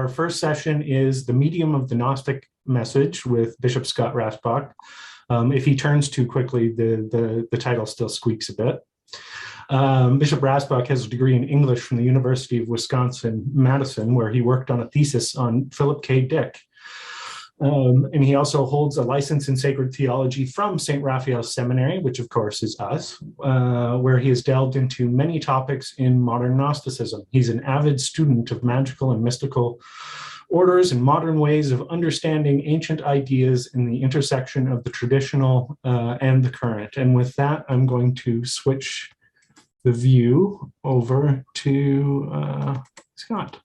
Our first session is the medium of the Gnostic message with Bishop Scott Rassbach. If he turns too quickly, the title still squeaks a bit. Bishop Rassbach has a degree in English from the University of Wisconsin-Madison, where he worked on a thesis on Philip K. Dick. And he also holds a license in sacred theology from St. Raphael Seminary, which of course is us, where he has delved into many topics in modern Gnosticism. He's an avid student of magical and mystical orders and modern ways of understanding ancient ideas in the intersection of the traditional and the current. And with that, I'm going to switch the view over to Scott.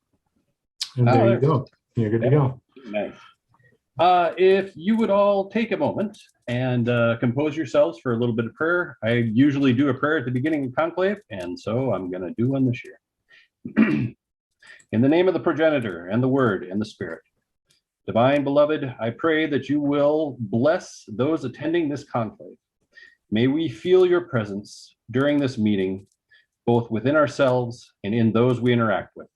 And there you go. You're good to go. Nice. If you would all take a moment and compose yourselves for a little bit of prayer. I usually do a prayer at the beginning of conclave, and so I'm going to do one this year. In the name of the progenitor and the word and the spirit, divine beloved, I pray that you will bless those attending this conclave. May we feel your presence during this meeting, both within ourselves and in those we interact with.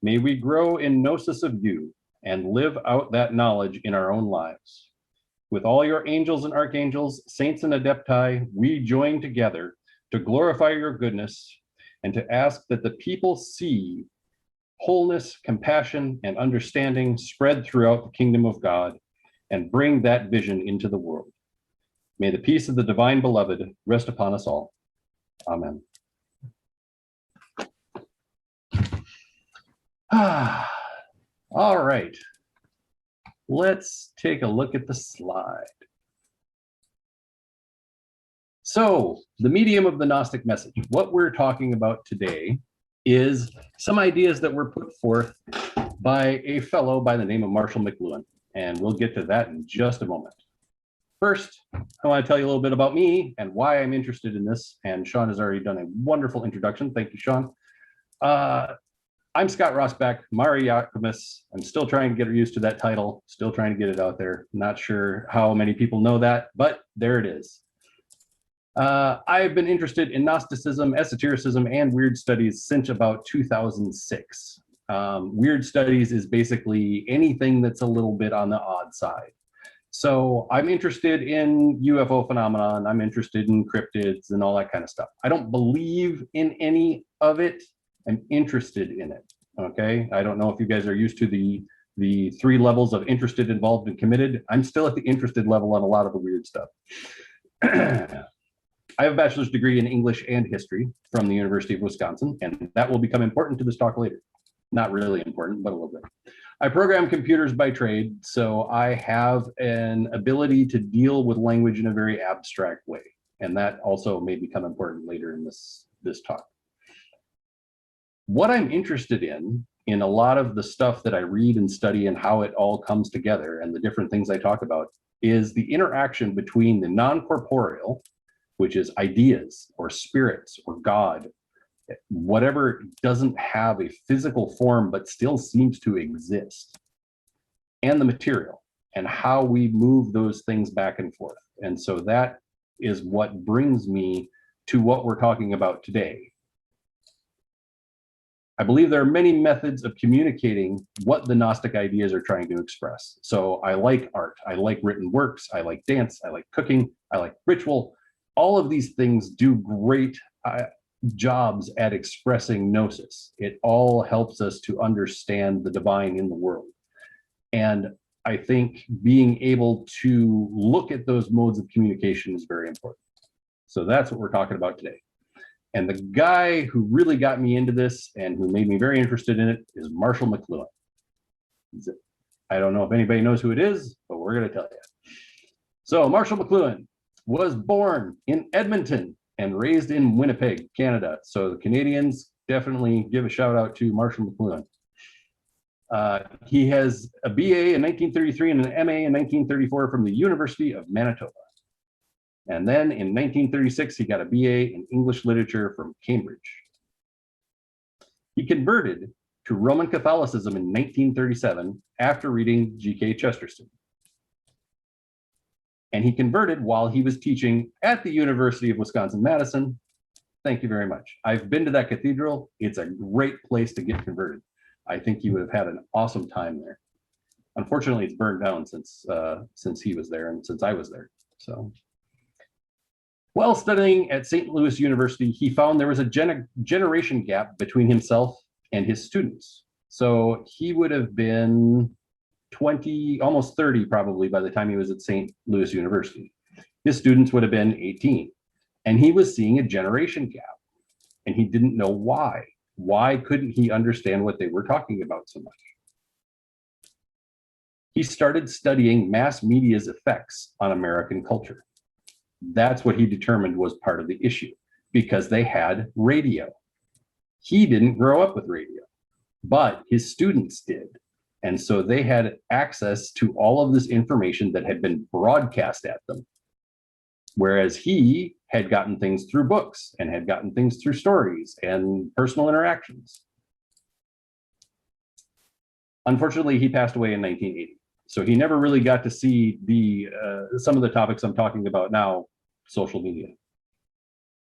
May we grow in gnosis of you and live out that knowledge in our own lives. With all your angels and archangels, saints and adepti, we join together to glorify your goodness and to ask that the people see wholeness, compassion, and understanding spread throughout the kingdom of God and bring that vision into the world. May the peace of the divine beloved rest upon us all. Amen. All right, let's take a look at the slide. So, the medium of the Gnostic message. What we're talking about today is some ideas that were put forth by a fellow by the name of Marshall McLuhan, and we'll get to that in just a moment. First, I want to tell you a little bit about me and why I'm interested in this, and Sean has already done a wonderful introduction. Thank you, Sean. I'm Scott Rassbach, Mari Yakumis. I'm still trying to get used to that title, still trying to get it out there. Not sure how many people know that, but there it is. I've been interested in Gnosticism, esotericism, and weird studies since about 2006. Weird studies is basically anything that's a little bit on the odd side. So I'm interested in UFO phenomenon, I'm interested in cryptids and all that kind of stuff. I don't believe in any of it. I'm interested in it, okay? I don't know if you guys are used to the 3 levels of interested, involved, and committed. I'm still at the interested level on a lot of the weird stuff. I have a bachelor's degree in English and history from the University of Wisconsin, and that will become important to this talk later. Not really important, but a little bit. I program computers by trade, so I have an ability to deal with language in a very abstract way, and that also may become important later in this talk. What I'm interested in a lot of the stuff that I read and study and how it all comes together and the different things I talk about is the interaction between the non-corporeal, which is ideas or spirits or God, whatever doesn't have a physical form but still seems to exist, and the material and how we move those things back and forth. And so that is what brings me to what we're talking about today. I believe there are many methods of communicating what the Gnostic ideas are trying to express. So I like art, I like written works, I like dance, I like cooking, I like ritual. All of these things do great jobs at expressing gnosis. It all helps us to understand the divine in the world. And I think being able to look at those modes of communication is very important. So that's what we're talking about today. And the guy who really got me into this and who made me very interested in it is Marshall McLuhan. I don't know if anybody knows who it is, but we're going to tell you. So Marshall McLuhan was born in Edmonton and raised in Winnipeg, Canada. So the Canadians definitely give a shout out to Marshall McLuhan. He has a BA in 1933 and an MA in 1934 from the University of Manitoba. And then in 1936, he got a BA in English literature from Cambridge. He converted to Roman Catholicism in 1937 after reading G.K. Chesterton. And he converted while he was teaching at the University of Wisconsin-Madison. Thank you very much. I've been to that cathedral. It's a great place to get converted. I think he would have had an awesome time there. Unfortunately, it's burned down since he was there and since I was there. So, while studying at St. Louis University, he found there was a generation gap between himself and his students. So he would have been 20, almost 30 probably by the time he was at St. Louis University. His students would have been 18. And he was seeing a generation gap. And he didn't know why. Why couldn't he understand what they were talking about so much? He started studying mass media's effects on American culture. That's what he determined was part of the issue, because they had radio. He didn't grow up with radio, but his students did. And so they had access to all of this information that had been broadcast at them. Whereas he had gotten things through books and had gotten things through stories and personal interactions. Unfortunately, he passed away in 1980. So he never really got to see some of the topics I'm talking about now, social media.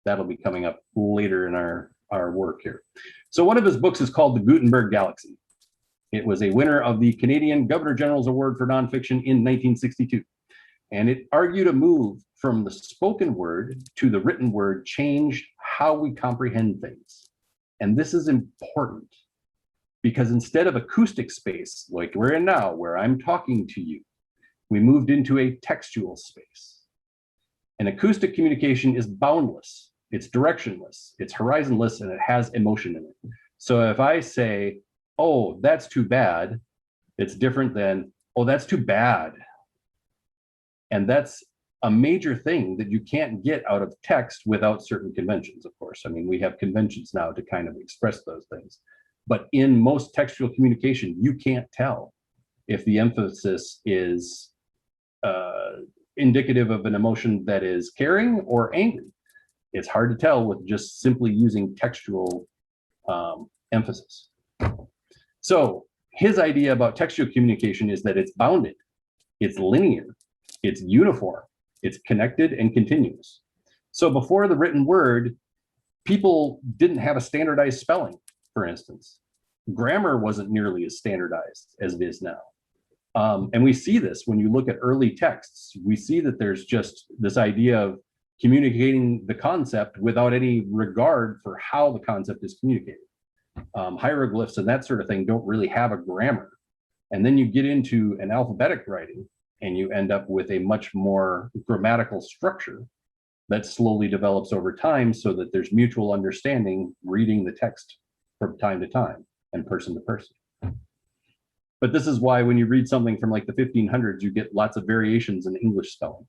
That'll be coming up later in our work here. So one of his books is called The Gutenberg Galaxy. It was a winner of the Canadian Governor General's Award for Nonfiction in 1962. And it argued a move from the spoken word to the written word changed how we comprehend things. And this is important because instead of acoustic space, like we're in now, where I'm talking to you, we moved into a textual space. And acoustic communication is boundless, it's directionless, it's horizonless, and it has emotion in it. So if I say, oh, that's too bad, it's different than, oh, that's too bad. And that's a major thing that you can't get out of text without certain conventions, of course. I mean, we have conventions now to kind of express those things. But in most textual communication, you can't tell if the emphasis is indicative of an emotion that is caring or angry. It's hard to tell with just simply using textual emphasis. So his idea about textual communication is that it's bounded, it's linear, it's uniform, it's connected and continuous. So before the written word, people didn't have a standardized spelling, for instance. Grammar wasn't nearly as standardized as it is now. And we see this when you look at early texts. We see that there's just this idea of communicating the concept without any regard for how the concept is communicated. Hieroglyphs and that sort of thing don't really have a grammar. And then you get into an alphabetic writing and you end up with a much more grammatical structure that slowly develops over time so that there's mutual understanding reading the text from time to time and person to person. But this is why when you read something from like the 1500s, you get lots of variations in English spelling.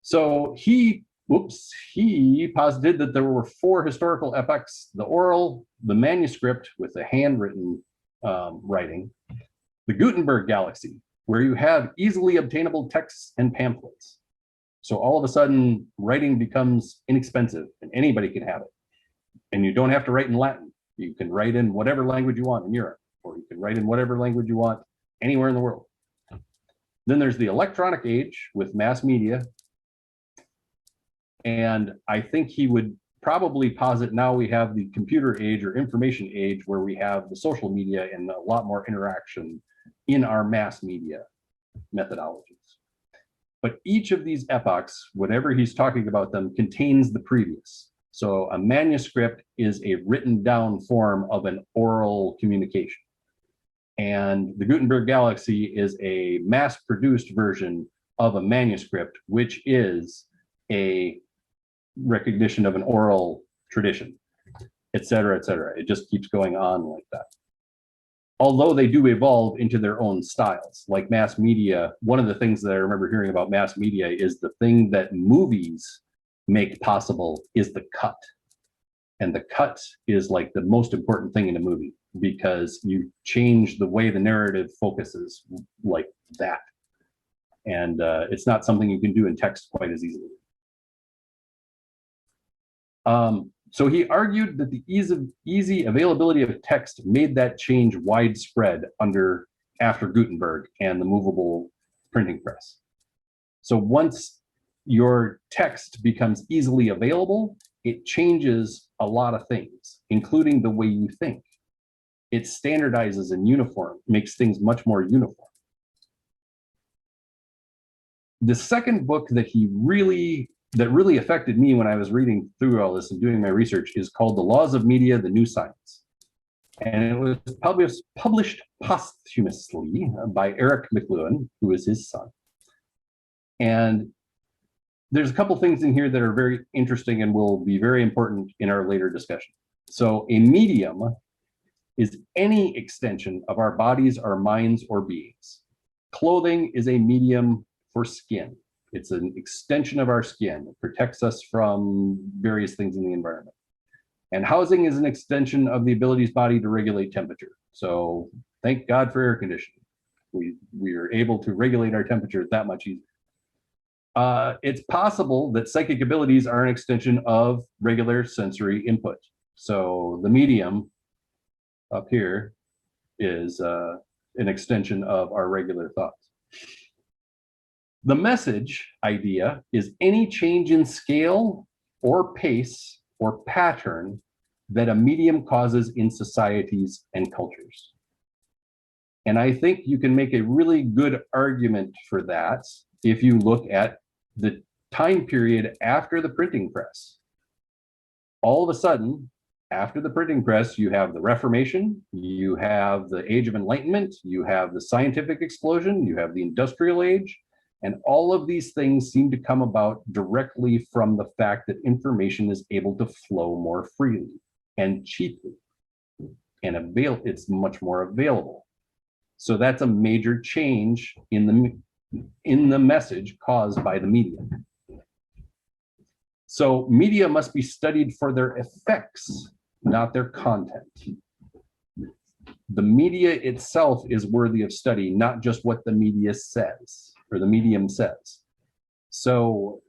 So he posited that there were 4 historical epochs: the oral, the manuscript with the handwritten writing, the Gutenberg Galaxy, where you have easily obtainable texts and pamphlets. So all of a sudden, writing becomes inexpensive and anybody can have it. And you don't have to write in Latin. You can write in whatever language you want in Europe, or you can write in whatever language you want anywhere in the world. Then there's the electronic age with mass media. And I think he would probably posit now we have the computer age or information age where we have the social media and a lot more interaction in our mass media methodologies. But each of these epochs, whatever he's talking about them, contains the previous. So a manuscript is a written down form of an oral communication. And the Gutenberg Galaxy is a mass-produced version of a manuscript, which is a recognition of an oral tradition, et cetera, et cetera. It just keeps going on like that. Although they do evolve into their own styles, like mass media. One of the things that I remember hearing about mass media is the thing that movies make possible is the cut. And the cut is like the most important thing in a movie because you change the way the narrative focuses like that. And it's not something you can do in text quite as easily. So he argued that the easy availability of text made that change widespread after Gutenberg and the movable printing press. So once your text becomes easily available, it changes a lot of things, including the way you think. It standardizes and makes things much more uniform. The second book that really affected me when I was reading through all this and doing my research is called The Laws of Media, the New Science. And it was published posthumously by Eric McLuhan, who is his son. And there's a couple things in here that are very interesting and will be very important in our later discussion. So a medium is any extension of our bodies, our minds, or beings. Clothing is a medium for skin. It's an extension of our skin. It protects us from various things in the environment. And housing is an extension of the ability's body to regulate temperature. So thank God for air conditioning. We are able to regulate our temperature that much easier. It's possible that psychic abilities are an extension of regular sensory input. So the medium up here is an extension of our regular thoughts. The message idea is any change in scale or pace or pattern that a medium causes in societies and cultures. And I think you can make a really good argument for that if you look at the time period after the printing press. All of a sudden, after the printing press, you have the Reformation, you have the Age of Enlightenment, you have the scientific explosion, you have the Industrial Age, and all of these things seem to come about directly from the fact that information is able to flow more freely and cheaply, and it's much more available. So that's a major change in the message caused by the media. So media must be studied for their effects, not their content. The media itself is worthy of study, not just what the media says or the medium says. So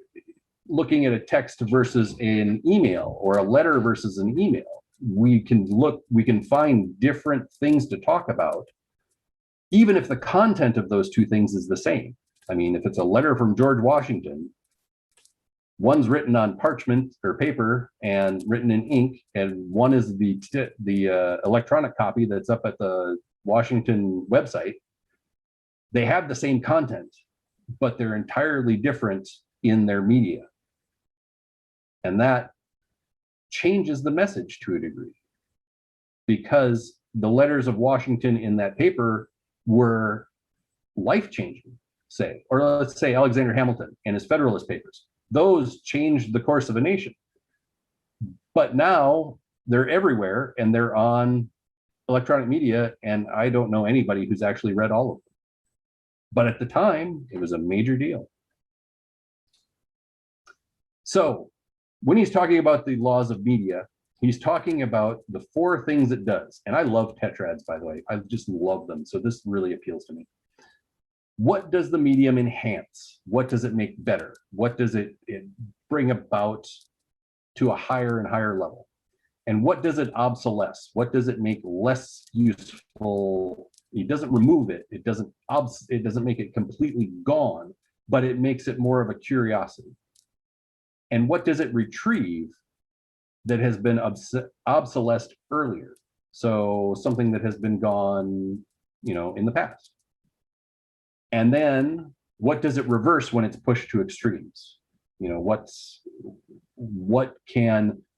looking at a text versus an email or a letter versus an email, we can find different things to talk about, even if the content of those two things is the same. I mean, if it's a letter from George Washington, one's written on parchment or paper and written in ink, and one is the electronic copy that's up at the Washington website. They have the same content, but they're entirely different in their media. And that changes the message to a degree, because the letters of Washington in that paper were life-changing, say, or let's say Alexander Hamilton and his Federalist Papers. Those changed the course of a nation. But now they're everywhere and they're on electronic media, and I don't know anybody who's actually read all of them. But at the time, it was a major deal. So when he's talking about the laws of media, he's talking about the 4 things it does. And I love tetrads, by the way. I just love them. So this really appeals to me. What does the medium enhance? What does it make better? What does it bring about to a higher and higher level? And what does it obsolesce? What does it make less useful? It doesn't remove it. It doesn't make it completely gone, but it makes it more of a curiosity. And what does it retrieve that has been obsolesced earlier? So something that has been gone, in the past. And then what does it reverse when it's pushed to extremes?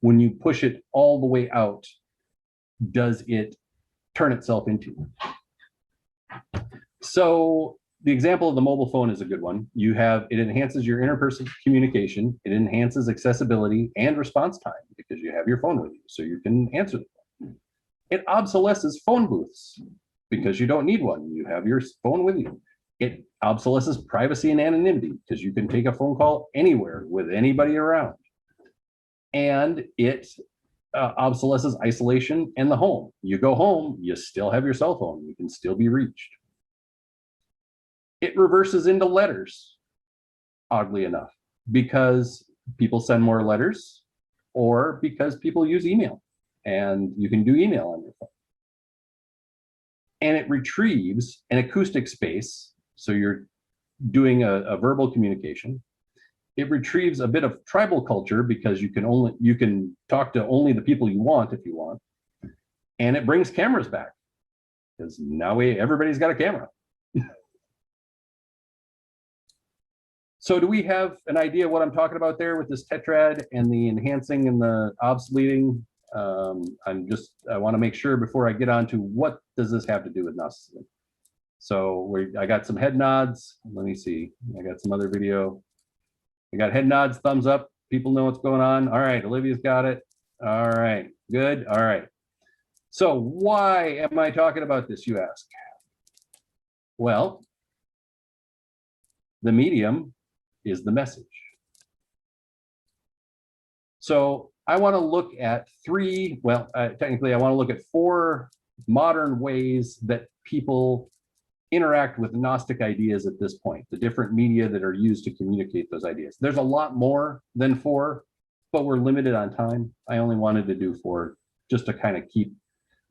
When you push it all the way out, does it turn itself into? So the example of the mobile phone is a good one. It enhances your interpersonal communication. It enhances accessibility and response time because you have your phone with you, so you can answer the phone. It obsolesces phone booths because you don't need one. You have your phone with you. It obsolesces privacy and anonymity because you can take a phone call anywhere with anybody around. And it obsolesces isolation and the home. You go home, you still have your cell phone. You can still be reached. It reverses into letters, oddly enough, because people send more letters or because people use email, and you can do email on your phone. And it retrieves an acoustic space, so you're doing a verbal communication. It retrieves a bit of tribal culture because you can talk to only the people you want if you want. And it brings cameras back because now everybody's got a camera. So do we have an idea what I'm talking about there with this tetrad and the enhancing and the obsoleting? I want to make sure before I get on to what does this have to do with Gnosticism. So I got some head nods. Let me see. I got some other video. I got head nods, thumbs up. People know what's going on. All right, Olivia's got it. All right, good. All right. So why am I talking about this, you ask? Well, the medium is the message. So I want to look at technically I want to look at 4 modern ways that people interact with Gnostic ideas at this point, the different media that are used to communicate those ideas. There's a lot more than 4, but we're limited on time. I only wanted to do 4 just to kind of keep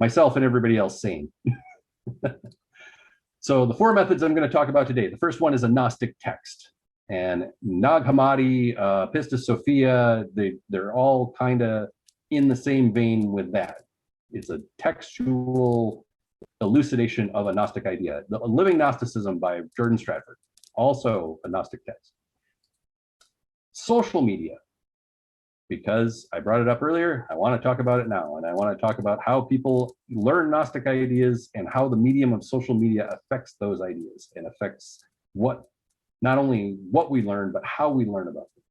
myself and everybody else sane. So the 4 methods I'm going to talk about today. The first one is a Gnostic text. And Nag Hammadi, Pistis Sophia, they're all kind of in the same vein with that. It's a textual elucidation of a Gnostic idea. The Living Gnosticism by Jordan Stratford, also a Gnostic text. Social media, because I brought it up earlier, I want to talk about it now, and I want to talk about how people learn Gnostic ideas and how the medium of social media affects those ideas and affects not only what we learn, but how we learn about them.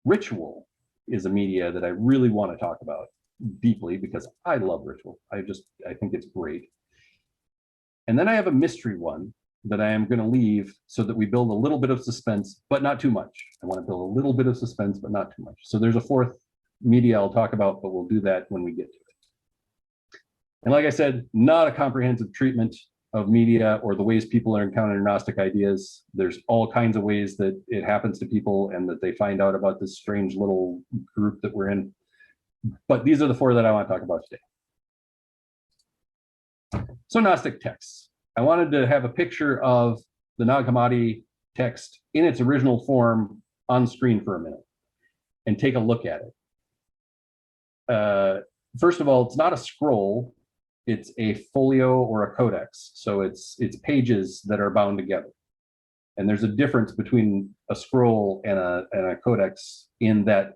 Ritual is a media that I really want to talk about deeply because I love ritual. I think it's great. And then I have a mystery one that I am going to leave so that we build a little bit of suspense, but not too much. I want to build a little bit of suspense, but not too much. So there's a 4th media I'll talk about, but we'll do that when we get to it. And like I said, not a comprehensive treatment of media or the ways people are encountering Gnostic ideas. There's all kinds of ways that it happens to people and that they find out about this strange little group that we're in. But these are the 4 that I want to talk about today. So Gnostic texts. I wanted to have a picture of the Nag Hammadi text in its original form on screen for a minute and take a look at it. First of all, it's not a scroll. It's a folio or a codex. So it's pages that are bound together. And there's a difference between a scroll and a codex in that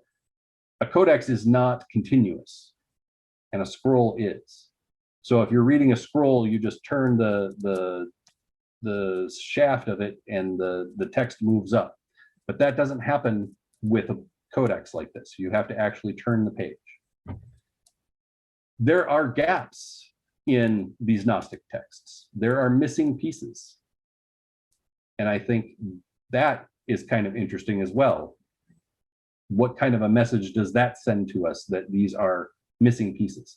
a codex is not continuous and a scroll is. So if you're reading a scroll, you just turn the shaft of it and the text moves up. But that doesn't happen with a codex like this. You have to actually turn the page. There are gaps in these Gnostic texts. There are missing pieces. And I think that is kind of interesting as well. What kind of a message does that send to us that these are missing pieces?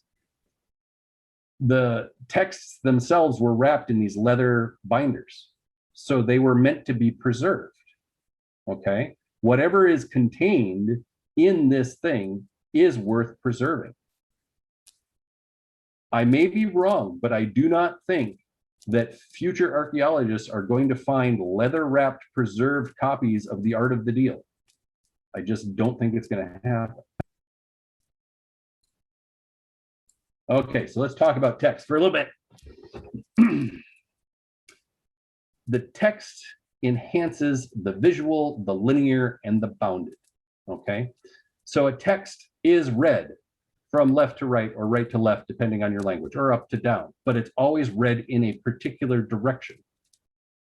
The texts themselves were wrapped in these leather binders. So they were meant to be preserved, okay? Whatever is contained in this thing is worth preserving. I may be wrong, but I do not think that future archaeologists are going to find leather-wrapped preserved copies of the Art of the Deal. I just don't think it's going to happen. Okay, so let's talk about text for a little bit. The text enhances the visual, the linear, and the bounded, okay? So a text is read from left to right or right to left, depending on your language, or up to down, but it's always read in a particular direction.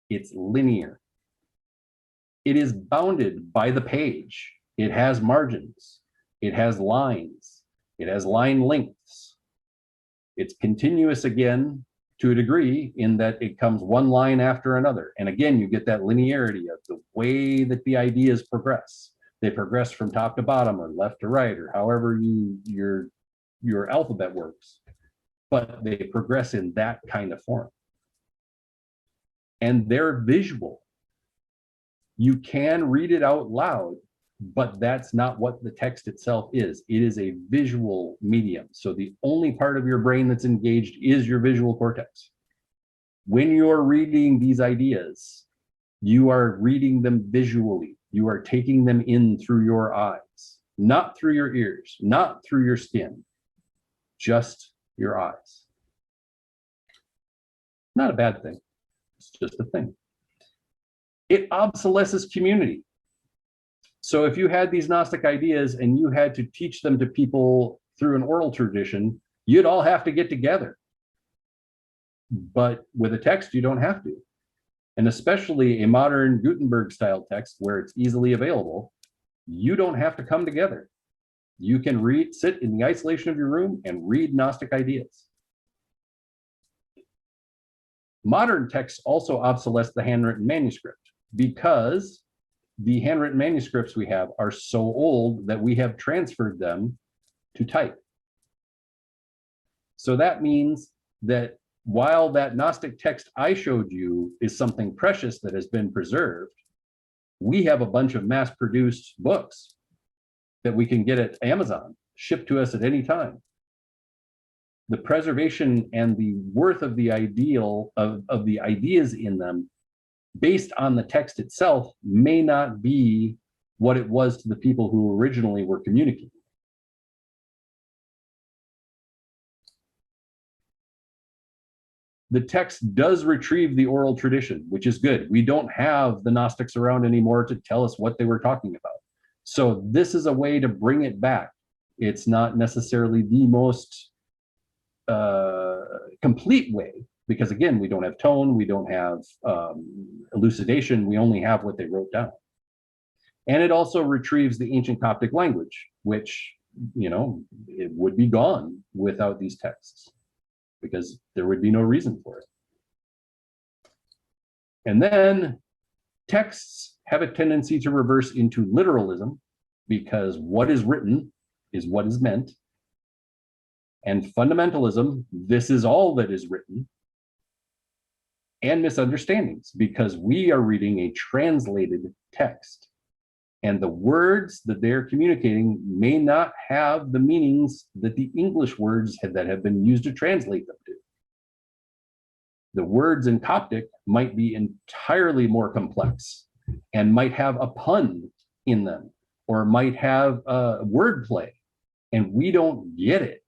It's linear. It is bounded by the page. It has margins. It has lines. It has line lengths. It's continuous again to a degree in that it comes one line after another. And again, you get that linearity of the way that the ideas progress. They progress from top to bottom or left to right or however your alphabet works, but they progress in that kind of form. And they're visual. You can read it out loud, but that's not what the text itself is. It is a visual medium. So the only part of your brain that's engaged is your visual cortex. When you're reading these ideas, You are reading them visually. You are taking them in through your eyes, not through your ears, not through your skin, just your eyes. Not a bad thing. It's just a thing. It obsolesces community. So if you had these Gnostic ideas and you had to teach them to people through an oral tradition, you'd all have to get together. But with a text, you don't have to. And especially a modern Gutenberg style text where it's easily available, you don't have to come together. You can sit in the isolation of your room and read Gnostic ideas. Modern texts also obsolesce the handwritten manuscript because the handwritten manuscripts we have are so old that we have transferred them to type. So that means that while that Gnostic text I showed you is something precious that has been preserved, we have a bunch of mass-produced books that we can get at Amazon, shipped to us at any time. The preservation and the worth of the ideal of the ideas in them based on the text itself may not be what it was to the people who originally were communicating. The text does retrieve the oral tradition, which is good. We don't have the Gnostics around anymore to tell us what they were talking about. So this is a way to bring it back. It's not necessarily the most complete way, because again, we don't have tone, we don't have elucidation, we only have what they wrote down. And it also retrieves the ancient Coptic language, which, you know, it would be gone without these texts, because there would be no reason for it. And then texts have a tendency to reverse into literalism, because what is written is what is meant. And fundamentalism, this is all that is written. And misunderstandings, because we are reading a translated text. And the words that they're communicating may not have the meanings that the English words that have been used to translate them to. The words in Coptic might be entirely more complex and might have a pun in them, or might have a wordplay, and we don't get it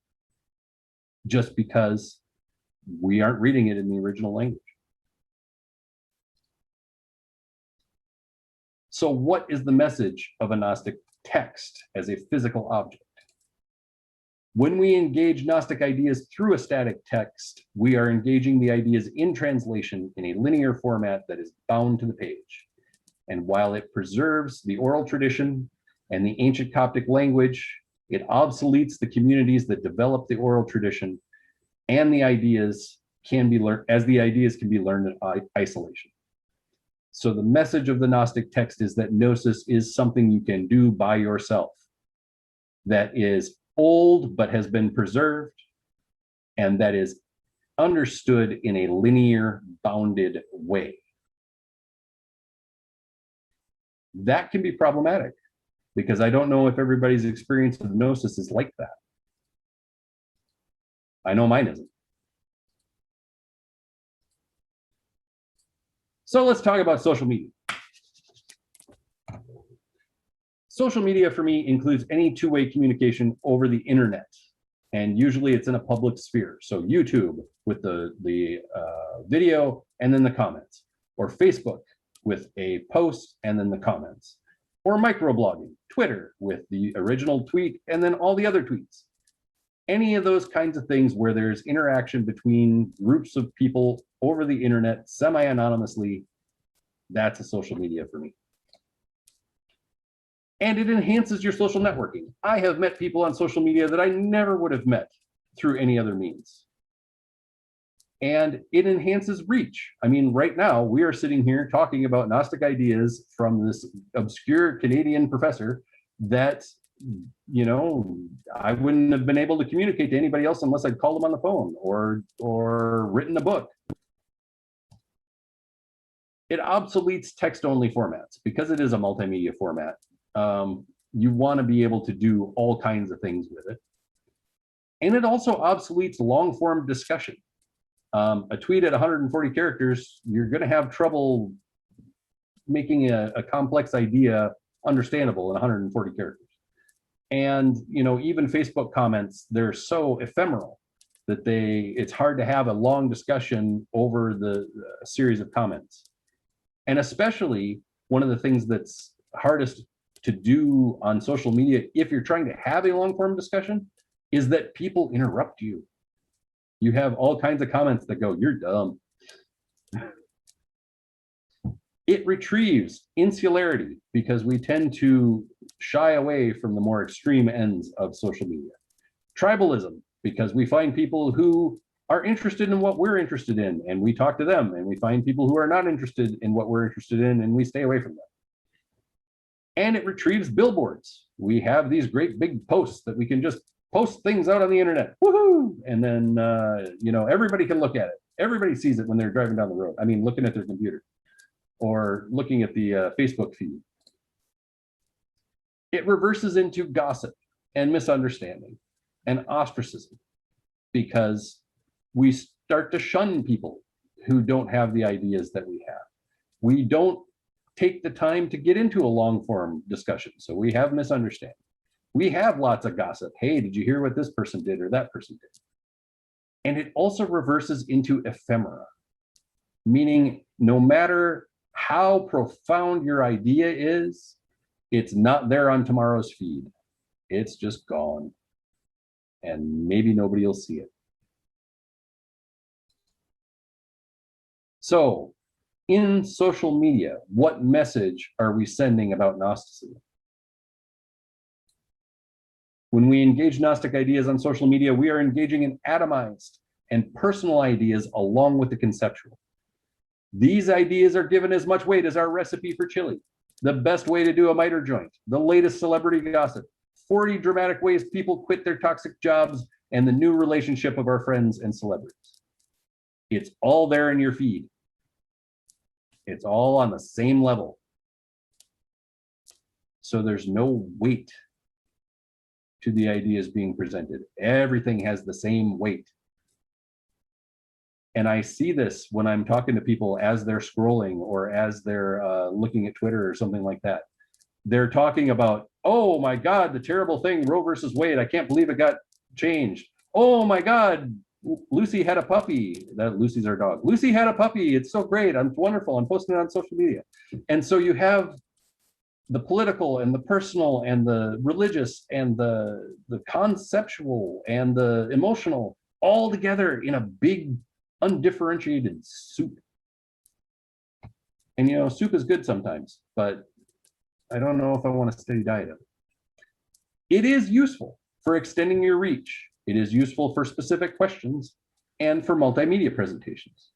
just because we aren't reading it in the original language. So what is the message of a Gnostic text as a physical object? When we engage Gnostic ideas through a static text, we are engaging the ideas in translation in a linear format that is bound to the page. And while it preserves the oral tradition and the ancient Coptic language, it obsoletes the communities that develop the oral tradition, and the ideas can be learned, as the ideas can be learned in isolation. So the message of the Gnostic text is that Gnosis is something you can do by yourself, that is old but has been preserved, and that is understood in a linear, bounded way. That can be problematic, because I don't know if everybody's experience of Gnosis is like that. I know mine isn't. So let's talk about social media. Social media for me includes any two-way communication over the internet, and usually it's in a public sphere. So YouTube with the video and then the comments, or Facebook with a post and then the comments, or microblogging, Twitter with the original tweet and then all the other tweets. Any of those kinds of things where there's interaction between groups of people over the internet semi-anonymously, that's a social media for me. And it enhances your social networking. I have met people on social media that I never would have met through any other means. And it enhances reach. I mean, right now we are sitting here talking about Gnostic ideas from this obscure Canadian professor that, you know, I wouldn't have been able to communicate to anybody else unless I'd called them on the phone or written a book. It obsoletes text-only formats because it is a multimedia format. You want to be able to do all kinds of things with it. And it also obsoletes long-form discussion. A tweet at 140 characters, you're going to have trouble making a complex idea understandable in 140 characters. And, you know, even Facebook comments, they're so ephemeral that it's hard to have a long discussion over the series of comments. And especially one of the things that's hardest to do on social media, if you're trying to have a long form discussion, is that people interrupt you. You have all kinds of comments that go, "You're dumb." It retrieves insularity because we tend to shy away from the more extreme ends of social media. Tribalism, because we find people who are interested in what we're interested in and we talk to them, and we find people who are not interested in what we're interested in and we stay away from them. And it retrieves billboards. We have these great big posts that we can just post things out on the internet. Woohoo! And then, you know, everybody can look at it. Everybody sees it when they're driving down the road. I mean, looking at their computer or looking at the Facebook feed. It reverses into gossip and misunderstanding and ostracism because we start to shun people who don't have the ideas that we have. We don't take the time to get into a long form discussion. So we have misunderstanding. We have lots of gossip. Hey, did you hear what this person did or that person did? And it also reverses into ephemera, meaning no matter how profound your idea is, it's not there on tomorrow's feed. It's just gone. And maybe nobody will see it. So, in social media, what message are we sending about Gnosticism? When we engage Gnostic ideas on social media, we are engaging in atomized and personal ideas along with the conceptual. These ideas are given as much weight as our recipe for chili, the best way to do a miter joint, the latest celebrity gossip, 40 dramatic ways people quit their toxic jobs, and the new relationship of our friends and celebrities. It's all there in your feed. It's all on the same level. So there's no weight to the ideas being presented. Everything has the same weight. And I see this when I'm talking to people as they're scrolling or as they're looking at Twitter or something like that. They're talking about, oh my God, the terrible thing, Roe versus Wade. I can't believe it got changed. Oh my God, Lucy had a puppy. Lucy's our dog. Lucy had a puppy. It's so great. It's wonderful. I'm posting it on social media. And so you have the political and the personal and the religious and the conceptual and the emotional all together in a big undifferentiated soup. And you know, soup is good sometimes, but I don't know if I want a steady diet of it. It is useful for extending your reach. It is useful for specific questions and for multimedia presentations.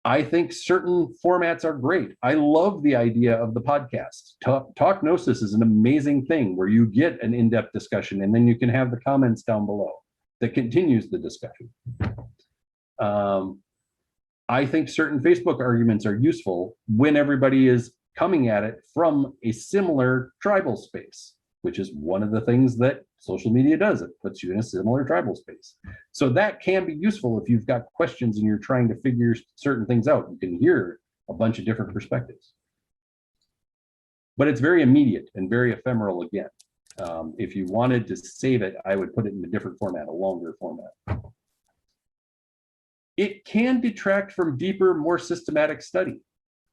I think certain formats are great. I love the idea of the podcast. Talk Gnosis is an amazing thing where you get an in-depth discussion and then you can have the comments down below that continues the discussion. I think certain Facebook arguments are useful when everybody is coming at it from a similar tribal space, which is one of the things that social media does. It puts you in a similar tribal space. So that can be useful if you've got questions and you're trying to figure certain things out. You can hear a bunch of different perspectives. But it's very immediate and very ephemeral again. If you wanted to save it, I would put it in a different format, a longer format. It can detract from deeper, more systematic study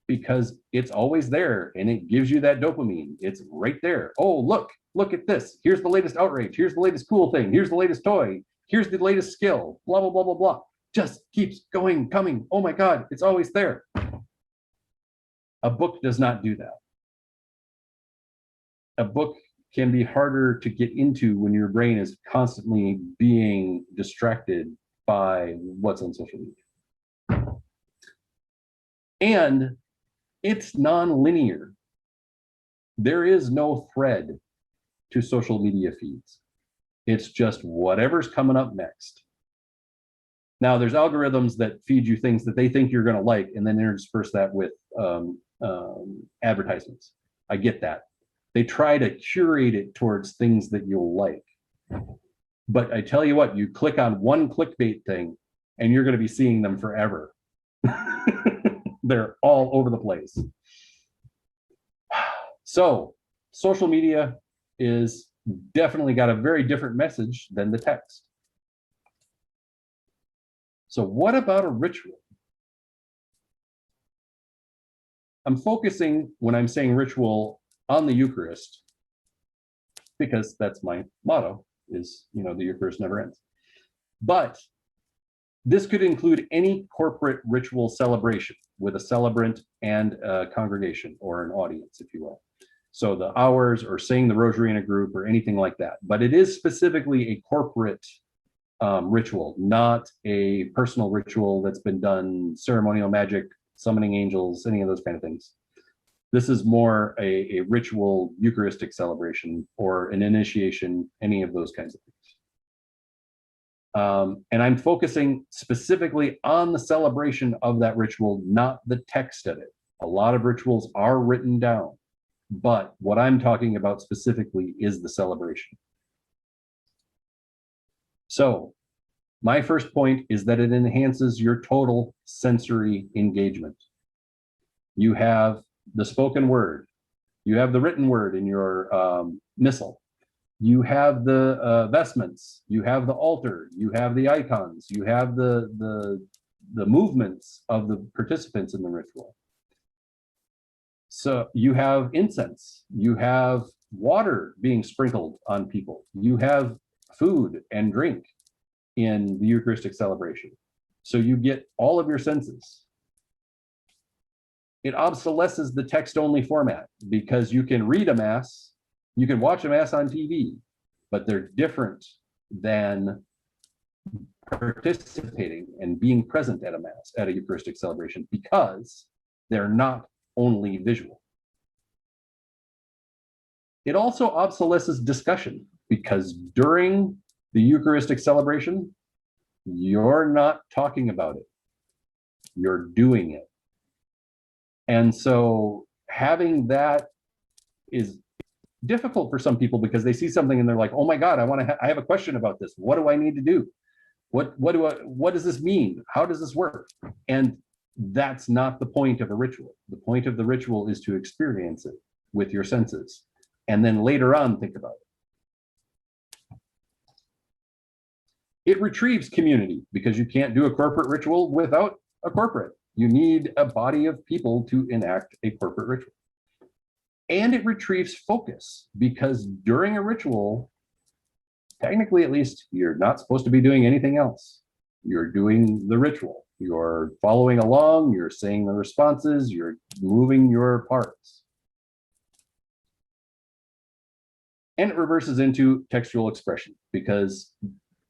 because it's always there and it gives you that dopamine. It's right there. Oh, look at this. Here's the latest outrage. Here's the latest cool thing. Here's the latest toy. Here's the latest skill. Blah, blah, blah, blah, blah. Just keeps going, coming. Oh my God, it's always there. A book does not do that. A book can be harder to get into when your brain is constantly being distracted by what's on social media. And it's non-linear. There is no thread to social media feeds. It's just whatever's coming up next. Now, there's algorithms that feed you things that they think you're going to like and then intersperse that with advertisements. I get that. They try to curate it towards things that you'll like. But I tell you what, you click on one clickbait thing and you're going to be seeing them forever. They're all over the place. So social media is definitely got a very different message than the text. So what about a ritual? I'm focusing, when I'm saying ritual, on the Eucharist, because that's my motto, is, the Eucharist never ends. But this could include any corporate ritual celebration with a celebrant and a congregation or an audience, if you will. So the hours or saying the rosary in a group or anything like that. But it is specifically a corporate ritual, not a personal ritual that's been done, ceremonial magic, summoning angels, any of those kind of things. This is more a ritual Eucharistic celebration or an initiation, any of those kinds of things. And I'm focusing specifically on the celebration of that ritual, not the text of it. A lot of rituals are written down, but what I'm talking about specifically is the celebration. So my first point is that it enhances your total sensory engagement. You have the spoken word, you have the written word in your missal, you have the vestments, you have the altar, you have the icons, you have the movements of the participants in the ritual. So you have incense, you have water being sprinkled on people, you have food and drink in the Eucharistic celebration. So you get all of your senses. It obsolesces the text-only format because you can read a mass, you can watch a mass on TV, but they're different than participating and being present at a mass, at a Eucharistic celebration, because they're not only visual. It also obsolesces discussion because during the Eucharistic celebration, you're not talking about it, you're doing it. And so having that is difficult for some people because they see something and they're like, oh my God, I have a question about this. What do I need to do? What does this mean? How does this work? And that's not the point of a ritual. The point of the ritual is to experience it with your senses. And then later on, think about it. It retrieves community because you can't do a corporate ritual without a corporate. You need a body of people to enact a corporate ritual. And it retrieves focus because during a ritual, technically at least, you're not supposed to be doing anything else. You're doing the ritual. You're following along, you're saying the responses, you're moving your parts. And it reverses into textual expression because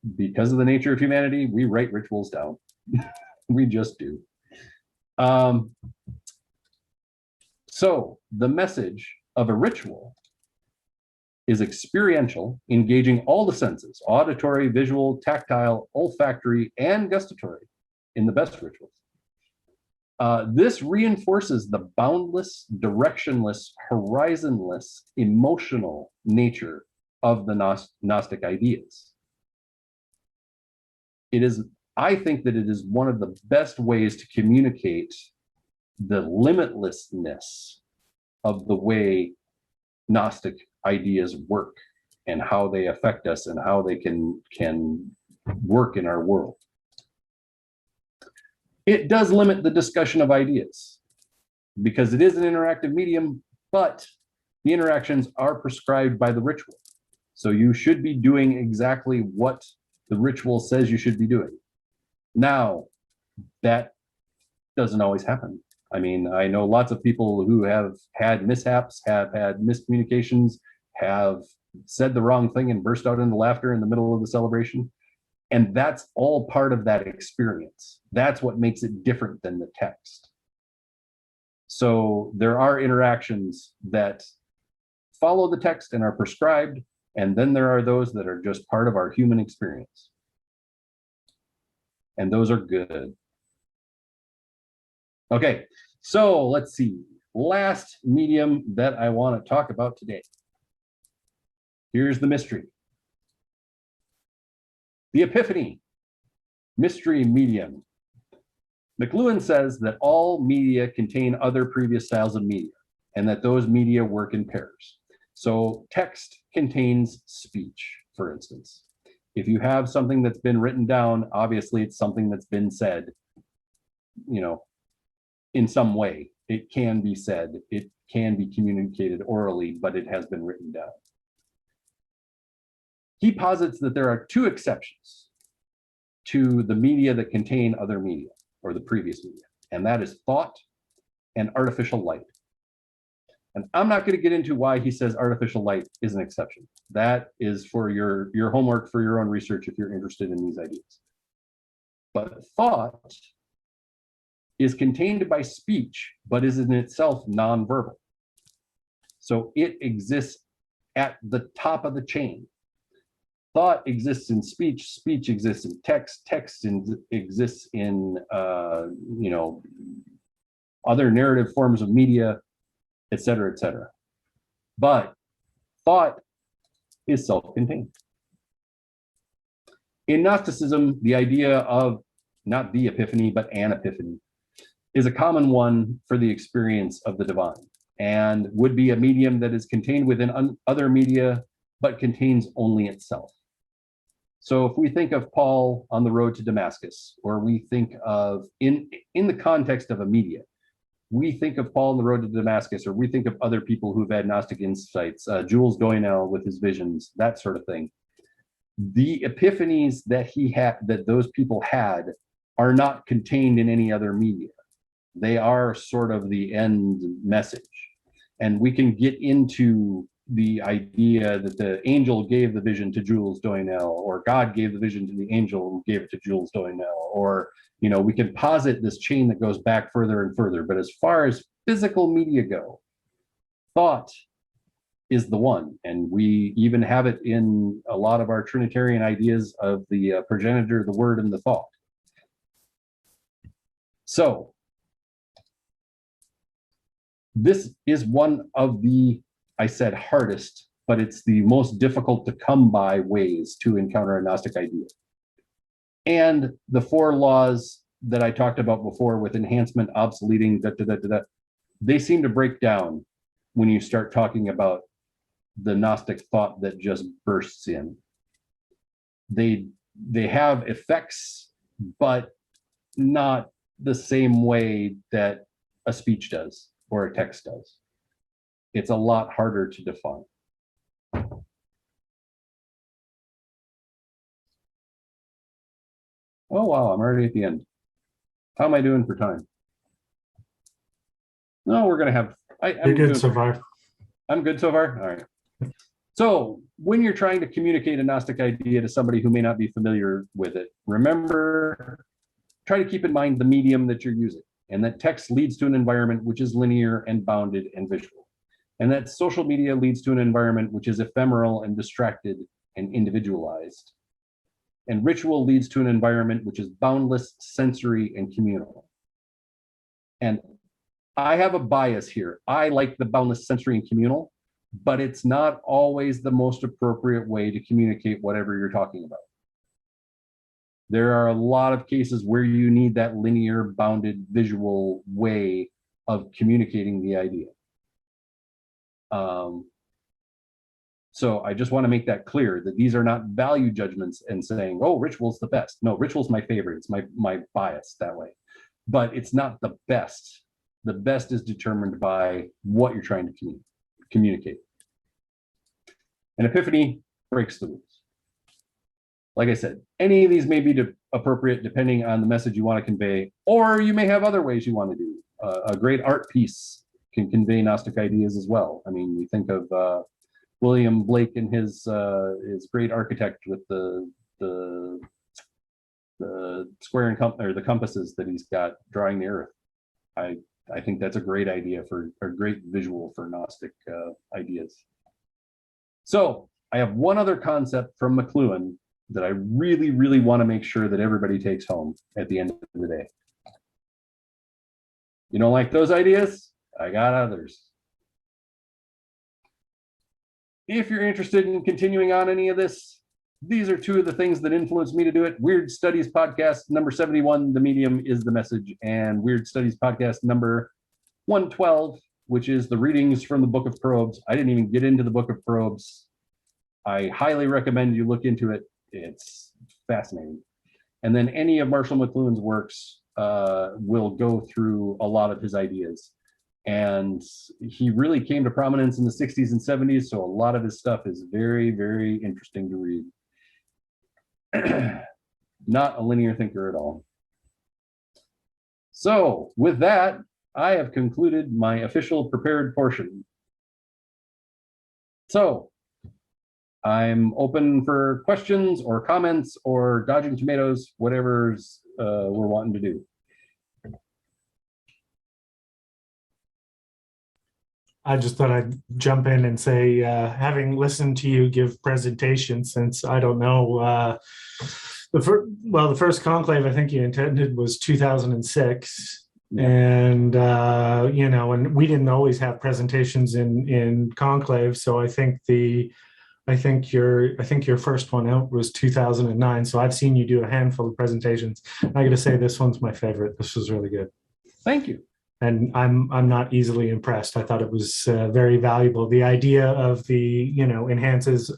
of the nature of humanity, we write rituals down. We just do. So the message of a ritual is experiential, engaging all the senses, auditory, visual, tactile, olfactory, and gustatory in the best rituals. This reinforces the boundless, directionless, horizonless, emotional nature of the Gnostic ideas. I think that it is one of the best ways to communicate the limitlessness of the way Gnostic ideas work and how they affect us and how they can work in our world. It does limit the discussion of ideas because it is an interactive medium, but the interactions are prescribed by the ritual. So you should be doing exactly what the ritual says you should be doing. Now, that doesn't always happen. I mean, I know lots of people who have had mishaps, have had miscommunications, have said the wrong thing and burst out into laughter in the middle of the celebration. And that's all part of that experience. That's what makes it different than the text. So there are interactions that follow the text and are prescribed, and then there are those that are just part of our human experience. And those are good. Okay, so let's see. Last medium that I want to talk about today. Here's the mystery. The Epiphany, mystery medium. McLuhan says that all media contain other previous styles of media, and that those media work in pairs. So text contains speech, for instance. If you have something that's been written down, obviously it's something that's been said, in some way. It can be said, it can be communicated orally, but it has been written down. He posits that there are two exceptions to the media that contain other media, or the previous media, and that is thought and artificial light. And I'm not going to get into why he says artificial light is an exception. That is for your homework for your own research if you're interested in these ideas. But thought is contained by speech, but is in itself nonverbal. So it exists at the top of the chain. Thought exists in speech, speech exists in text, text exists in other narrative forms of media, et cetera, et cetera. But thought is self-contained. In Gnosticism, the idea of not the epiphany, but an epiphany is a common one for the experience of the divine, and would be a medium that is contained within other media, but contains only itself. So if we think of Paul on the road to Damascus, or we think of, in the context of a media, we think of Paul on the road to Damascus, or we think of other people who've had Gnostic insights, Jules Doinel with his visions, that sort of thing. The epiphanies that he had, that those people had, are not contained in any other media. They are sort of the end message. And we can get into the idea that the angel gave the vision to Jules Doinel, or God gave the vision to the angel who gave it to Jules Doinel, or we can posit this chain that goes back further and further. But as far as physical media go, thought is the one. And we even have it in a lot of our Trinitarian ideas of the progenitor, the word, and the thought. So this is one of the, I said hardest, but it's the most difficult to come by ways to encounter a Gnostic idea. And the four laws that I talked about before with enhancement, obsoleting, they seem to break down when you start talking about the Gnostic thought that just bursts in. They have effects, but not the same way that a speech does or a text does. It's a lot harder to define. Oh, wow, I'm already at the end. How am I doing for time? No, we're going to have... You're good so far. I'm good so far? All right. So when you're trying to communicate a Gnostic idea to somebody who may not be familiar with it, remember, try to keep in mind the medium that you're using, and that text leads to an environment which is linear and bounded and visual, and that social media leads to an environment which is ephemeral and distracted and individualized. And ritual leads to an environment which is boundless, sensory, and communal. And I have a bias here. I like the boundless, sensory, and communal, but it's not always the most appropriate way to communicate whatever you're talking about. There are a lot of cases where you need that linear, bounded, visual way of communicating the idea. So I just want to make that clear, that these are not value judgments and saying, oh, ritual's the best. No, ritual's my favorite. It's my bias that way. But it's not the best. The best is determined by what you're trying to communicate. An epiphany breaks the rules. Like I said, any of these may be appropriate depending on the message you want to convey, or you may have other ways you want to do. A great art piece can convey Gnostic ideas as well. I mean, we think of William Blake and his great architect with the square and or the compasses that he's got drawing the earth. I think that's a great idea for a great visual for Gnostic ideas. So I have one other concept from McLuhan that I really, really want to make sure that everybody takes home at the end of the day. You don't like those ideas? I got others. If you're interested in continuing on any of this, these are two of the things that influenced me to do it. Weird Studies Podcast number 71, The Medium is the Message, and Weird Studies Podcast number 112, which is the readings from the Book of Probes. I didn't even get into the Book of Probes. I highly recommend you look into it. It's fascinating. And then any of Marshall McLuhan's works will go through a lot of his ideas. And he really came to prominence in the 60s and 70s, so a lot of his stuff is very, very interesting to read. Not a linear thinker at all. So with that, I have concluded my official prepared portion. So I'm open for questions or comments or dodging tomatoes, whatever's we're wanting to do. I just thought I'd jump in and say, having listened to you give presentations since, I don't know, the first conclave I think you attended was 2006. Yeah. And, you know, and we didn't always have presentations in conclave. So I think your first one out was 2009. So I've seen you do a handful of presentations. I got to say, this one's my favorite. This was really good. Thank you. And I'm not easily impressed. I thought it was very valuable. The idea of the, you know, enhances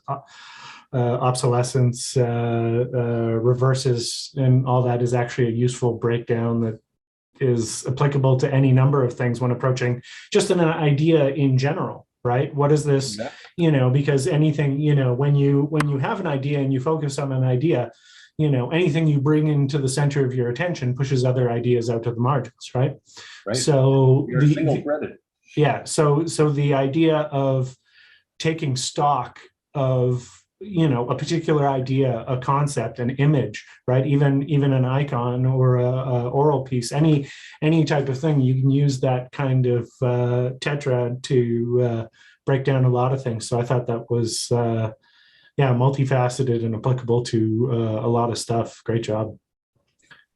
obsolescence, reverses, and all that is actually a useful breakdown that is applicable to any number of things when approaching just an idea in general, right? What is this, yeah. You know, because anything, you know, when you have an idea and you focus on an idea, you know, anything you bring into the center of your attention pushes other ideas out to the margins, right? Right. So you're single-threaded. Yeah. So the idea of taking stock of, you know, a particular idea, a concept, an image, right? Even an icon or a oral piece, any type of thing, you can use that kind of tetrad to break down a lot of things. So I thought that was yeah, multifaceted and applicable to a lot of stuff. Great job.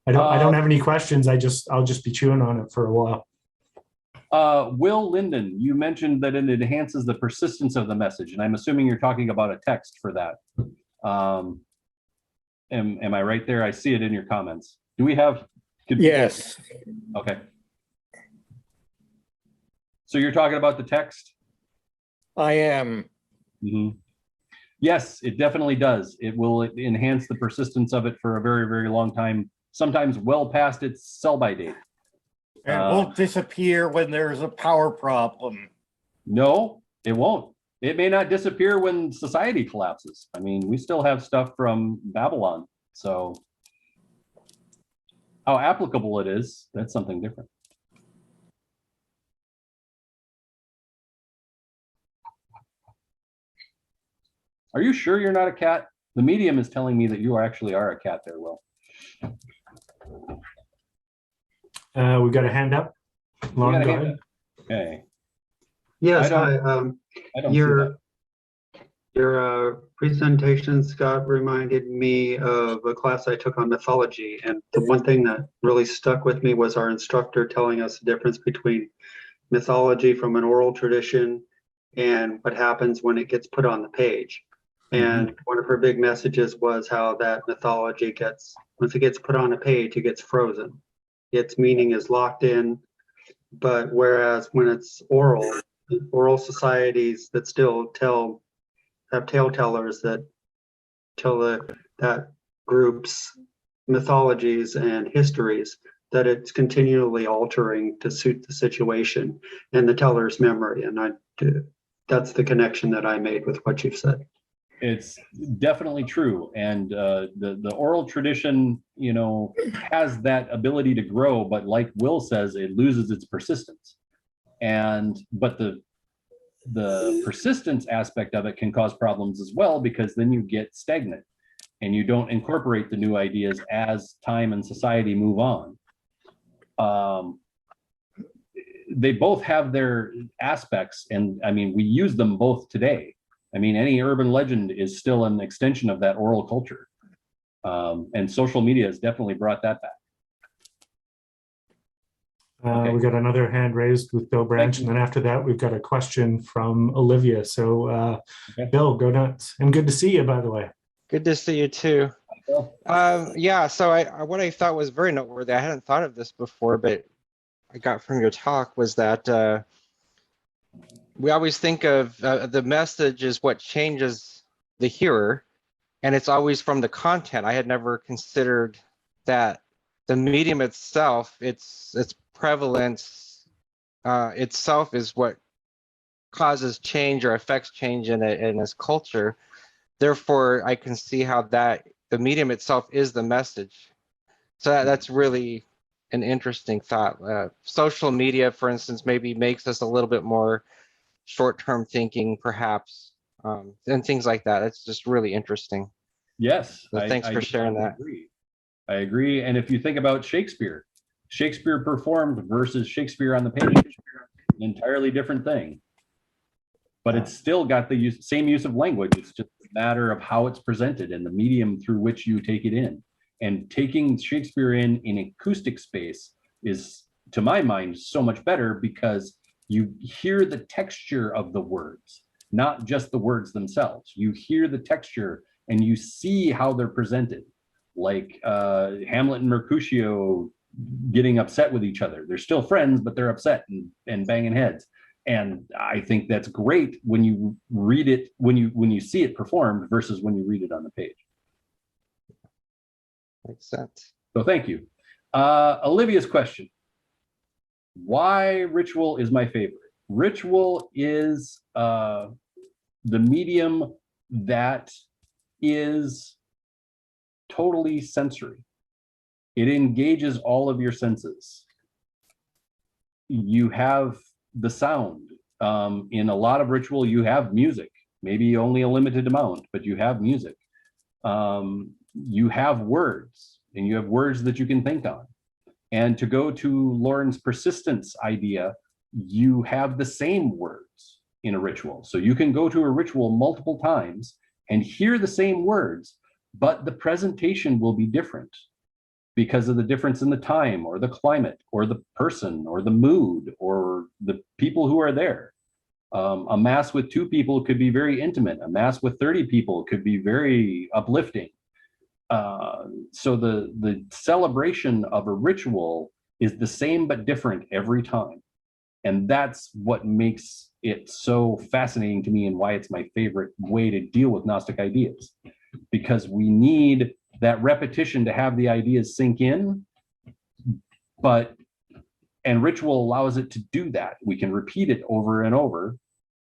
I don't have any questions. I'll just be chewing on it for a while. Will Linden, you mentioned that it enhances the persistence of the message, and I'm assuming you're talking about a text for that. Am I right there? I see it in your comments. Do we have? Yes. Okay. So you're talking about the text? I am. Mm-hmm. Yes, it definitely does. It will enhance the persistence of it for a very, very long time, sometimes well past its sell-by date. It won't disappear when there's a power problem. No, it won't. It may not disappear when society collapses. I mean, we still have stuff from Babylon. So how applicable it is, that's something different. Are you sure you're not a cat? The medium is telling me that you actually are a cat there, Will. We've got a hand up. Long, go ahead. Okay. Yes, hi. Your presentation, Scott, reminded me of a class I took on mythology. And the one thing that really stuck with me was our instructor telling us the difference between mythology from an oral tradition and what happens when it gets put on the page. And one of her big messages was how that mythology once it gets put on a page, it gets frozen. Its meaning is locked in. But whereas when it's oral societies that still have tale tellers that tell that group's mythologies and histories, that it's continually altering to suit the situation and the teller's memory. And that's the connection that I made with what you've said. It's definitely true, and the oral tradition, you know, has that ability to grow, but like Will says, it loses its persistence. But the persistence aspect of it can cause problems as well, because then you get stagnant and you don't incorporate the new ideas as time and society move on. They both have their aspects, and I mean, we use them both today. I mean, any urban legend is still an extension of that oral culture. And social media has definitely brought that back. Okay. We got another hand raised with Bill Branch, and then after that, we've got a question from Olivia. So, okay. Bill, go nuts. And good to see you, by the way. Good to see you too. Yeah, so what I thought was very noteworthy, I hadn't thought of this before, but I got from your talk was that we always think of the message is what changes the hearer, and it's always from the content. I had never considered that the medium itself, its prevalence itself is what causes change or affects change in this culture. Therefore, I can see how that the medium itself is the message. So that's really an interesting thought. Social media, for instance, maybe makes us a little bit more short-term thinking, perhaps, and things like that. It's just really interesting. Yes, So thanks for sharing that. Agree. I agree. And if you think about Shakespeare performed versus Shakespeare on the page, an entirely different thing. But it's still got the same use of language. It's just a matter of how it's presented and the medium through which you take it in. And taking Shakespeare in acoustic space is, to my mind, so much better because you hear the texture of the words, not just the words themselves. You hear the texture and you see how they're presented, like Hamlet and Mercutio getting upset with each other. They're still friends, but they're upset and banging heads. And I think that's great when you read it, when you see it performed versus when you read it on the page. Makes sense. So thank you. Olivia's question. Why ritual is my favorite? Ritual is the medium that is totally sensory. It engages all of your senses. You have the sound. In a lot of ritual, you have music, maybe only a limited amount, but you have music. You have words, and you have words that you can think on. And to go to Lauren's persistence idea, you have the same words in a ritual. So you can go to a ritual multiple times and hear the same words, but the presentation will be different because of the difference in the time or the climate or the person or the mood or the people who are there. A mass with 2 people could be very intimate. A mass with 30 people could be very uplifting. So the celebration of a ritual is the same but different every time. And that's what makes it so fascinating to me and why it's my favorite way to deal with Gnostic ideas. Because we need that repetition to have the ideas sink in, and ritual allows it to do that. We can repeat it over and over,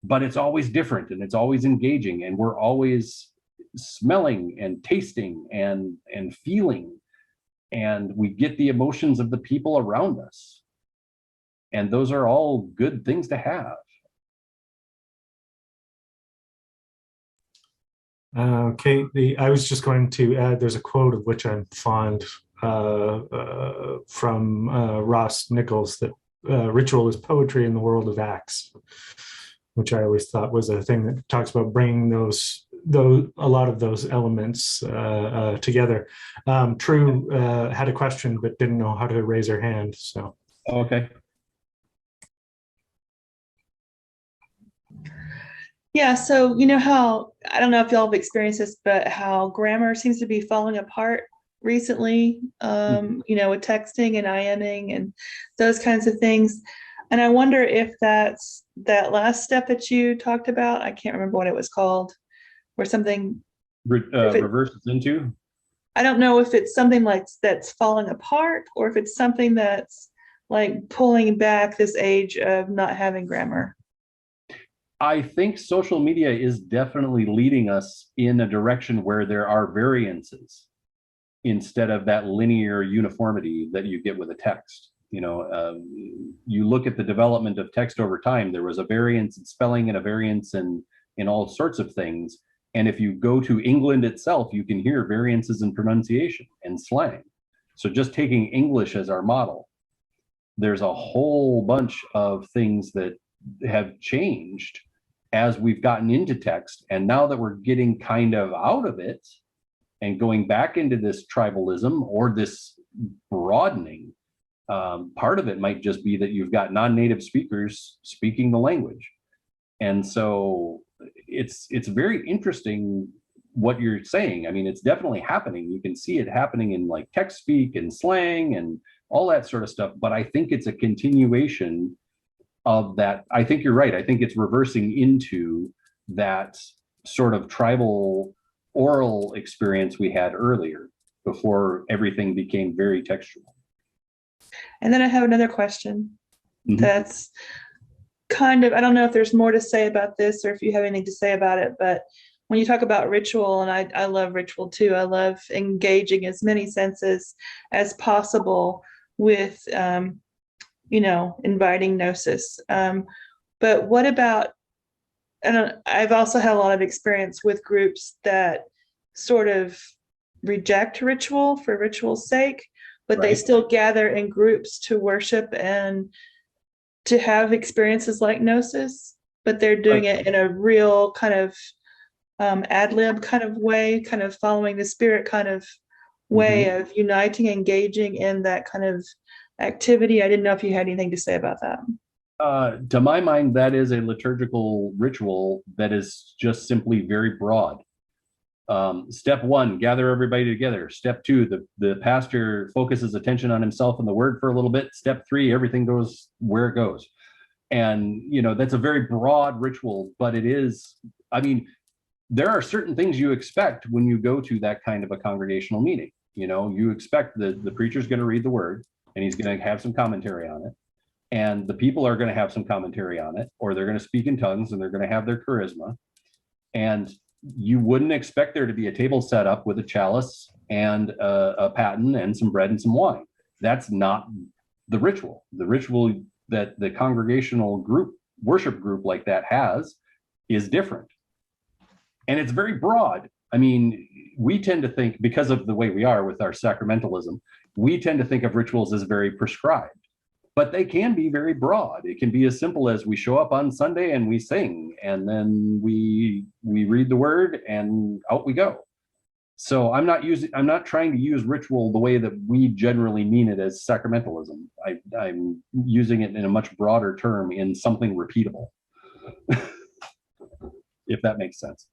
but it's always different and it's always engaging, and we're always smelling and tasting and feeling, and we get the emotions of the people around us. And those are all good things to have. Okay, I was just going to add, there's a quote of which I'm fond from Ross Nichols, that ritual is poetry in the world of acts, which I always thought was a thing that talks about bringing a lot of those elements together. True had a question but didn't know how to raise her hand. So Okay. Yeah, so you know how, I don't know if y'all have experienced this, but how grammar seems to be falling apart recently, you know, with texting and IMing and those kinds of things. And I wonder if that's that last step that you talked about. I can't remember what it was called, where something Reverses into? I don't know if it's something like that's falling apart or if it's something that's like pulling back this age of not having grammar. I think social media is definitely leading us in a direction where there are variances instead of that linear uniformity that you get with a text. You know, you look at the development of text over time, there was a variance in spelling and a variance in all sorts of things. And if you go to England itself, you can hear variances in pronunciation and slang. So just taking English as our model, there's a whole bunch of things that have changed as we've gotten into text. And now that we're getting kind of out of it and going back into this tribalism or this broadening, part of it might just be that you've got non-native speakers speaking the language. And so it's very interesting what you're saying. I mean, it's definitely happening. You can see it happening in like text speak and slang and all that sort of stuff. But I think it's a continuation of that. I think you're right. I think it's reversing into that sort of tribal oral experience we had earlier before everything became very textual. And then I have another question Mhm. that's kind of, I don't know if there's more to say about this or if you have anything to say about it, but when you talk about ritual, and I love ritual too, I love engaging as many senses as possible with, inviting gnosis. But what about, and I've also had a lot of experience with groups that sort of reject ritual for ritual's sake, but they Right. still gather in groups to worship and to have experiences like gnosis, but they're doing it in a real kind of ad lib kind of way, kind of following the spirit kind of way of uniting, engaging in that kind of activity. I didn't know if you had anything to say about that. To my mind, that is a liturgical ritual that is just simply very broad. Step one, gather everybody together. Step two, the pastor focuses attention on himself and the word for a little bit. Step three, everything goes where it goes. And, that's a very broad ritual, but it is, I mean, there are certain things you expect when you go to that kind of a congregational meeting. You expect the preacher's going to read the word and he's going to have some commentary on it. And the people are going to have some commentary on it, or they're going to speak in tongues and they're going to have their charisma. And you wouldn't expect there to be a table set up with a chalice and a paten and some bread and some wine. That's not the ritual. The ritual that the congregational group, worship group like that has is different. And it's very broad. I mean, we tend to think, because of the way we are with our sacramentalism, we tend to think of rituals as very prescribed. But they can be very broad. It can be as simple as we show up on Sunday and we sing, and then we read the word and out we go. So I'm not trying to use ritual the way that we generally mean it as sacramentalism. I'm using it in a much broader term, in something repeatable, if that makes sense.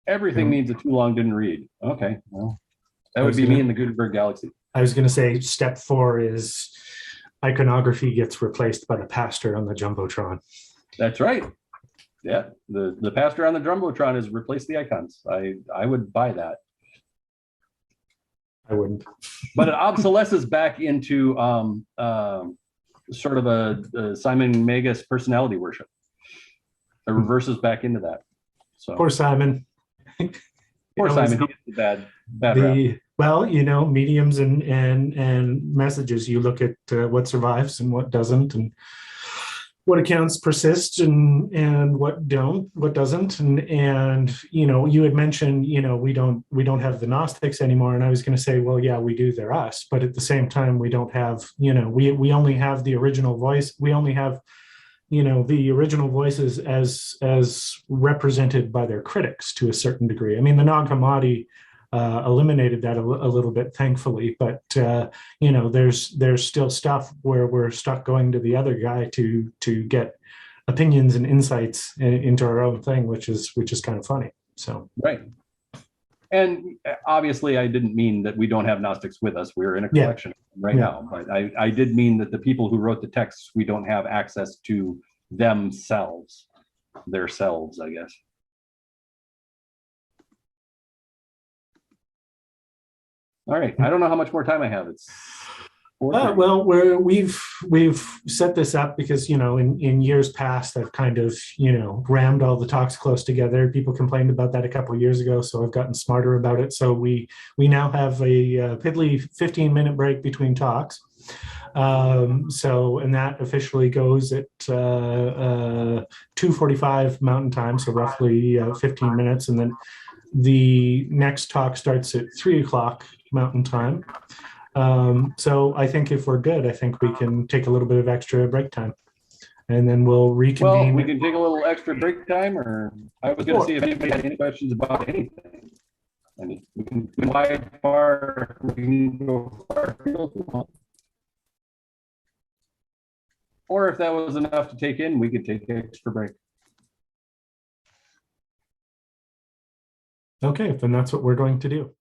Everything means that too long didn't read. Okay, well, that would be me in the Gutenberg galaxy. I was going to say step 4 is iconography gets replaced by the pastor on the Jumbotron. That's right. Yeah, the pastor on the Jumbotron has replaced the icons. I would buy that. I wouldn't. But it obsolesces back into sort of a Simon Magus personality worship. It reverses back into that. So Poor Simon. Poor Simon, he gets the bad rap. Well, mediums and messages. You look at what survives and what doesn't, and what accounts persist and what doesn't. And you had mentioned, we don't have the Gnostics anymore. And I was going to say, well, yeah, we do. They're us, but at the same time, we don't have, we only have the original voice. We only have the original voices as represented by their critics to a certain degree. I mean, the Nag Hammadi eliminated that a little bit, thankfully, but there's still stuff where we're stuck going to the other guy to get opinions and insights into our own thing, which is kind of funny. So right. And obviously, I didn't mean that we don't have Gnostics with us. We're in a collection right now. But I did mean that the people who wrote the texts, we don't have access to themselves, I guess. All right. I don't know how much more time I have. It's well, we've set this up because in years past I've kind of rammed all the talks close together. People complained about that a couple of years ago, so I've gotten smarter about it. So we now have a piddly 15-minute break between talks. And that officially goes at 2:45 Mountain Time, so roughly 15 minutes, and then the next talk starts at 3 o'clock Mountain Time. So I think if we're good, I think we can take a little bit of extra break time, and then we'll reconvene. Well, we can take a little extra break time, or I was going to see if anybody had any questions about anything. I mean, we can wide, far, we can go far field if we want. Or if that was enough to take in, we could take an extra break. Okay, then that's what we're going to do.